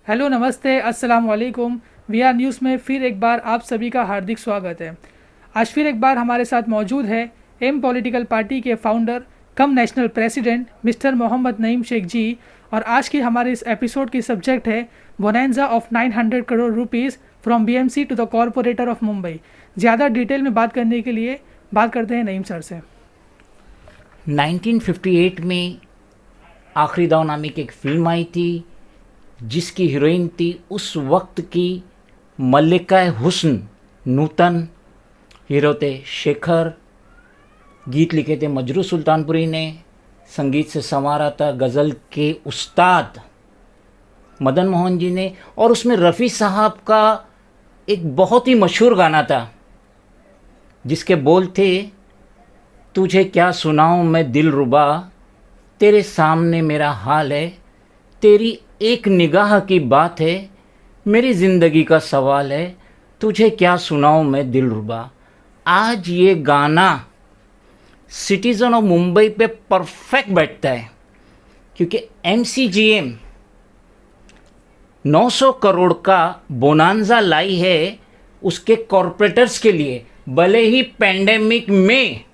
Hello, नमस्ते, अस्सलाम वालेकुम। वी आर न्यूज़ में फिर एक बार आप सभी का हार्दिक स्वागत है। आज फिर एक बार हमारे साथ मौजूद है एम पॉलिटिकल पार्टी के founder cum national president mister Mohammad Naeem Shaikh ji. और आज की हमारे इस एपिसोड की सब्जेक्ट है bonanza of 900 crore rupees from BMC to the corporator of Mumbai. ज़्यादा डिटेल में बात करने के लिए बात करते हैं नईम सर से। 1958 में आखिरी दाव नामी की एक फिल्म आई थी जिसकी हीरोइन थी उस वक्त की मल्लिका हुस्न नूतन। हीरो थे शेखर। गीत लिखे थे मजरू सुल्तानपुरी ने। संगीत से संवारा था गज़ल के उस्ताद मदन मोहन जी ने। और उसमें रफ़ी साहब का एक बहुत ही मशहूर गाना था जिसके बोल थे, तुझे क्या सुनाऊं मैं दिलरुबा, तेरे सामने मेरा हाल है, तेरी एक निगाह की बात है, मेरी ज़िंदगी का सवाल है, तुझे क्या सुनाऊं मैं दिलरुबा। आज ये गाना सिटीज़न ऑफ मुंबई पे परफेक्ट बैठता है क्योंकि एमसीजीएम 900 करोड़ का बोनांजा लाई है उसके कॉरपोरेटर्स के लिए। भले ही पैंडेमिक में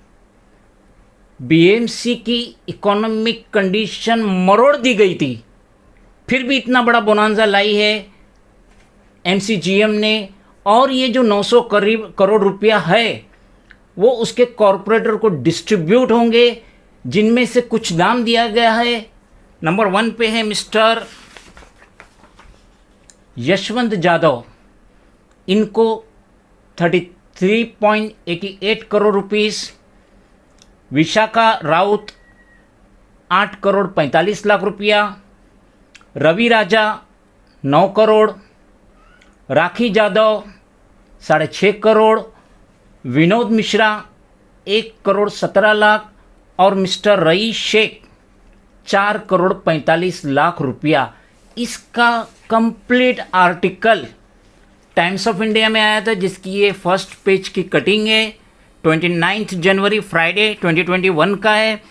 बीएमसी की इकोनॉमिक कंडीशन मरोड़ दी गई थी, फिर भी इतना बड़ा बोनांजा लाई है एमसीजीएम ने। और ये जो 900 करोड़ रुपया है वो उसके कॉरपोरेटर को डिस्ट्रीब्यूट होंगे, जिनमें से कुछ नाम दिया गया है। नंबर 1 पे है मिस्टर यशवंत जाधव, इनको 33.88 करोड़ रुपीस। विशाखा राउत 8 करोड़ 45 लाख रुपया। रवि राजा 9 करोड़। राखी जादव 6.5 करोड़। विनोद मिश्रा 1 करोड़ 17 लाख। और मिस्टर रईस शेख 4 करोड़ 45 लाख रुपया। इसका complete article times of India में आया था जिसकी ये फर्स्ट पेज की कटिंग है। 29 जनवरी फ्राइडे 2021 का है।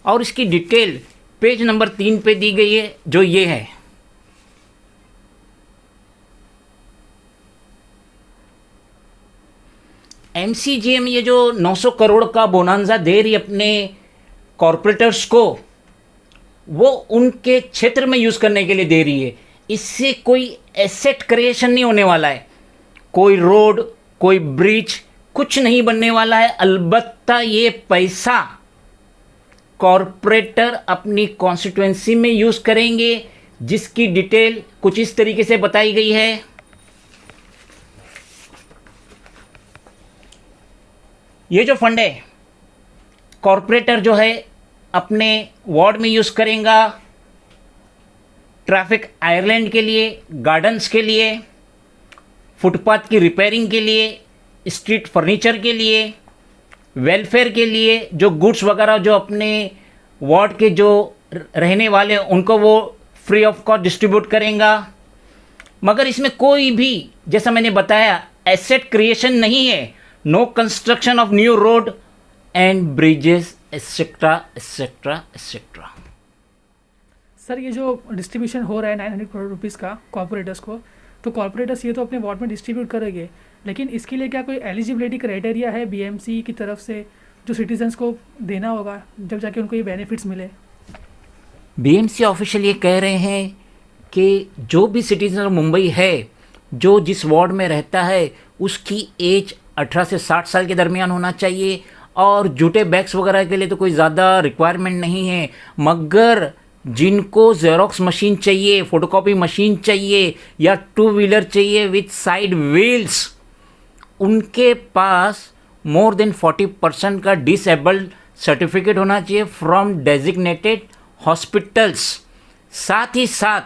और इसकी डिटेल पेज नंबर 3 पे दी गई है जो ये है। एमसीजीएम ये जो 900 करोड़ का बोनांजा दे रही अपने कॉरपोरेटर्स को, वो उनके क्षेत्र में यूज़ करने के लिए दे रही है। इससे कोई एसेट क्रिएशन नहीं होने वाला है, कोई रोड, कोई ब्रिज, कुछ नहीं बनने वाला है। अलबत्ता ये पैसा कॉरपोरेटर अपनी कॉन्स्टिट्यूएंसी में यूज़ करेंगे, जिसकी डिटेल कुछ इस तरीके से बताई गई है। ये जो फंड है कॉरपोरेटर जो है अपने वार्ड में यूज़ करेगा ट्रैफिक आयरलैंड के लिए, गार्डन्स के लिए, फुटपाथ की रिपेयरिंग के लिए, स्ट्रीट फर्नीचर के लिए, वेलफेयर के लिए, जो गुड्स वगैरह जो अपने वार्ड के जो रहने वाले उनको वो फ्री ऑफ कॉस्ट डिस्ट्रीब्यूट करेगा। मगर इसमें कोई भी, जैसा मैंने बताया, एसेट क्रिएशन नहीं है। No construction of new road and bridges etcetera etcetera etcetera. Sir, ये जो डिस्ट्रीब्यूशन हो रहा है 900 करोड़ रुपीज़ का कॉरपोरेटर्स को, तो कॉरपोरेटर्स ये तो अपने वार्ड में डिस्ट्रीब्यूट करेंगे, लेकिन इसके लिए क्या कोई एलिजिबिलिटी क्राइटेरिया है बीएमसी की तरफ से जो सिटीजन्स को देना होगा जब जाके उनको ये बेनिफिट्स मिले? बीएमसी ऑफिशियल ये कह रहे हैं कि जो भी सिटीजन ऑफ मुंबई है जो जिस वार्ड में रहता है उसकी एज 18 से 60 साल के दरमियान होना चाहिए। और जूटे बैग्स वगैरह के लिए तो कोई ज़्यादा रिक्वायरमेंट नहीं है। मगर जिनको जेरोक्स मशीन चाहिए, फ़ोटोकॉपी मशीन चाहिए या 2 व्हीलर चाहिए विथ साइड व्हील्स, उनके पास मोर देन 40% का डिसेबल्ड सर्टिफिकेट होना चाहिए फ्रॉम डेजिग्नेटेड हॉस्पिटल्स। साथ ही साथ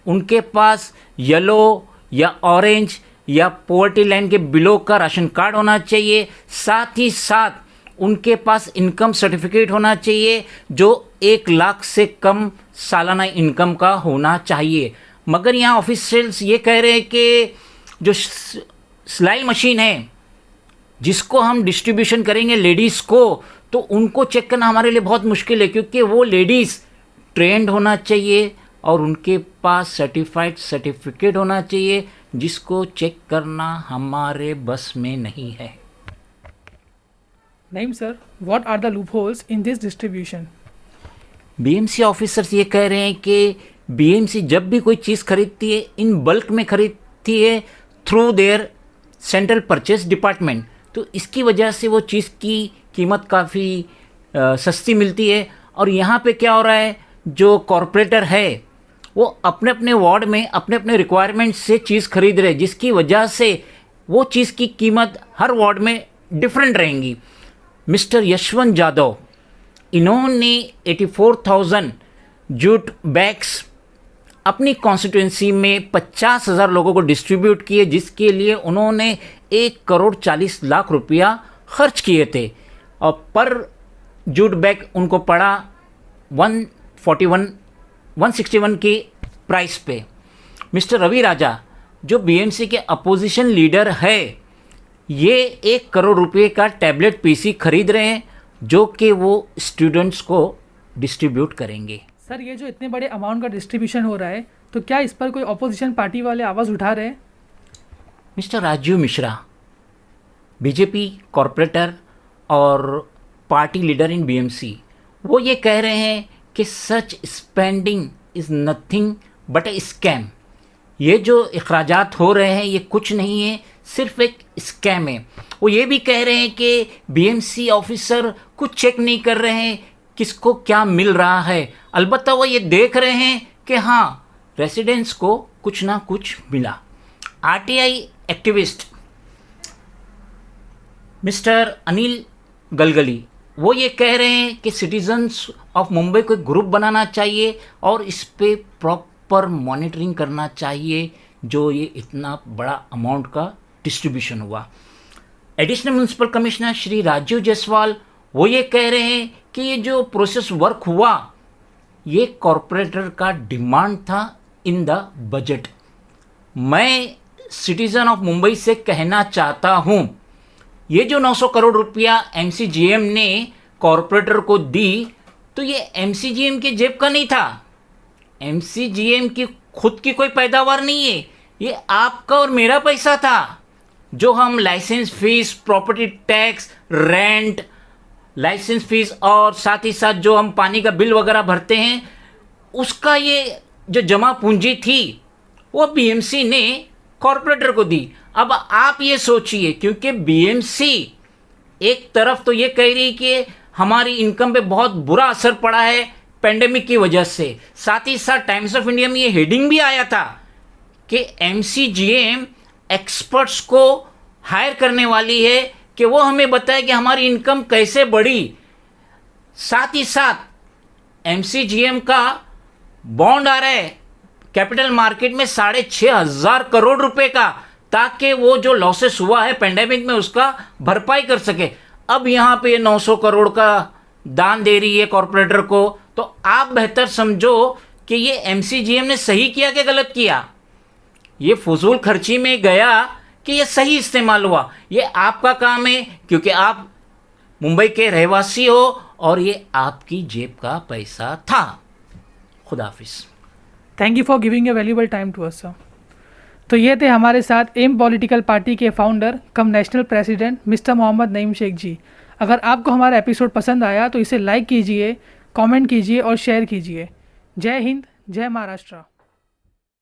उनके पास येलो या ऑरेंज या पॉवर्टी लाइन के बिलो का राशन कार्ड होना चाहिए। साथ ही साथ उनके पास इनकम सर्टिफिकेट होना चाहिए जो 1 लाख से कम सालाना इनकम का होना चाहिए। मगर यहाँ ऑफिशियल्स ये कह रहे हैं कि जो सिलाई मशीन है जिसको हम डिस्ट्रीब्यूशन करेंगे लेडीज़ को, तो उनको चेक करना हमारे लिए बहुत मुश्किल है, क्योंकि वो लेडीज़ ट्रेंड होना चाहिए और उनके पास सर्टिफाइड सर्टिफिकेट होना चाहिए, जिसको चेक करना हमारे बस में नहीं है। Naeem sir, what are the loopholes in this distribution? BMC officers ये कह रहे हैं कि बीएमसी जब भी कोई चीज़ खरीदती है, इन बल्क में खरीदती है through their central purchase department, तो इसकी वजह से वो चीज़ की कीमत काफ़ी सस्ती मिलती है। और यहाँ पे क्या हो रहा है, जो कॉरपोरेटर है वो अपने अपने वार्ड में अपने अपने रिक्वायरमेंट से चीज़ खरीद रहे, जिसकी वजह से वो चीज़ की कीमत हर वार्ड में डिफरेंट रहेंगी। मिस्टर यशवंत यादव, इन्होंने 84,000 जूट बैग्स अपनी कॉन्स्टिट्यूंसी में 50,000 लोगों को डिस्ट्रीब्यूट किए, जिसके लिए उन्होंने 1,40,00,000 रुपया खर्च किए थे, और पर जूट बैग उनको पड़ा 161 की प्राइस पे। मिस्टर रवि राजा, जो बीएमसी के अपोजिशन लीडर है, ये 1 करोड़ रुपए का टैबलेट पीसी खरीद रहे हैं, जो कि वो स्टूडेंट्स को डिस्ट्रीब्यूट करेंगे। सर, ये जो इतने बड़े अमाउंट का डिस्ट्रीब्यूशन हो रहा है, तो क्या इस पर कोई अपोजिशन पार्टी वाले आवाज़ उठा रहे हैं? Mister Rajiv Mishra, BJP corporator और पार्टी लीडर इन बीएमसी, वो ये कह रहे हैं कि such spending is nothing but a scam. ये जो अखराजात हो रहे हैं ये कुछ नहीं है, सिर्फ एक स्कैम है। वो ये भी कह रहे हैं कि बीएमसी ऑफिसर कुछ चेक नहीं कर रहे हैं किसको क्या मिल रहा है, अलबत्ता वो ये देख रहे हैं कि हाँ, रेसिडेंट्स को कुछ ना कुछ मिला। RTI activist mister Anil Galgali, वो ये कह रहे हैं कि सिटीजन्स ऑफ मुंबई को एक ग्रुप बनाना चाहिए और इस पे प्रॉपर मॉनिटरिंग करना चाहिए, जो ये इतना बड़ा अमाउंट का डिस्ट्रीब्यूशन हुआ। Additional municipal commissioner Shri Rajeev Jaiswal, वो ये कह रहे हैं कि ये जो प्रोसेस वर्क हुआ, ये कॉरपोरेटर का डिमांड था इन द बजट। मैं सिटीजन ऑफ मुंबई से कहना चाहता हूँ, ये जो 900 करोड़ रुपया एमसीजीएम ने कॉरपोरेटर को दी, तो ये एमसीजीएम की जेब का नहीं था, एमसीजीएम की खुद की कोई पैदावार नहीं है, ये आपका और मेरा पैसा था, जो हम licence fees, property tax, rent, licence fees और साथ ही साथ जो हम पानी का बिल वगैरह भरते हैं, उसका ये जो जमा पूंजी थी वो बीएमसी ने कॉरपोरेटर को दी। अब आप ये सोचिए, क्योंकि बीएमसी एक तरफ तो ये कह रही कि हमारी इनकम पे बहुत बुरा असर पड़ा है पेंडेमिक की वजह से, साथ ही साथ टाइम्स ऑफ इंडिया में ये हेडिंग भी आया था कि एमसीजीएम एक्सपर्ट्स को हायर करने वाली है कि वो हमें बताए कि हमारी इनकम कैसे बढ़ी। साथ ही साथ एमसीजीएम का बॉन्ड आ रहा है कैपिटल मार्केट में 6,500 करोड़ रुपए का, ताकि वो जो लॉसेस हुआ है पेंडेमिक में उसका भरपाई कर सके। अब यहाँ पे 900 करोड़ का दान दे रही है कॉरपोरेटर को, तो आप बेहतर समझो कि ये एमसीजीएम ने सही किया कि गलत किया। ये फजूल खर्ची में गया कि ये सही इस्तेमाल हुआ, ये आपका काम है, क्योंकि आप मुंबई के रहवासी हो और ये आपकी जेब का पैसा था। खुदा हाफिज़। Thank you for giving a valuable time to us sir. तो ये थे हमारे साथ एम पॉलिटिकल पार्टी के founder cum national president mister Mohammad Naeem Shaikh ji. अगर आपको हमारा एपिसोड पसंद आया तो इसे लाइक कीजिए, कमेंट कीजिए और शेयर कीजिए। जय हिंद, जय महाराष्ट्र।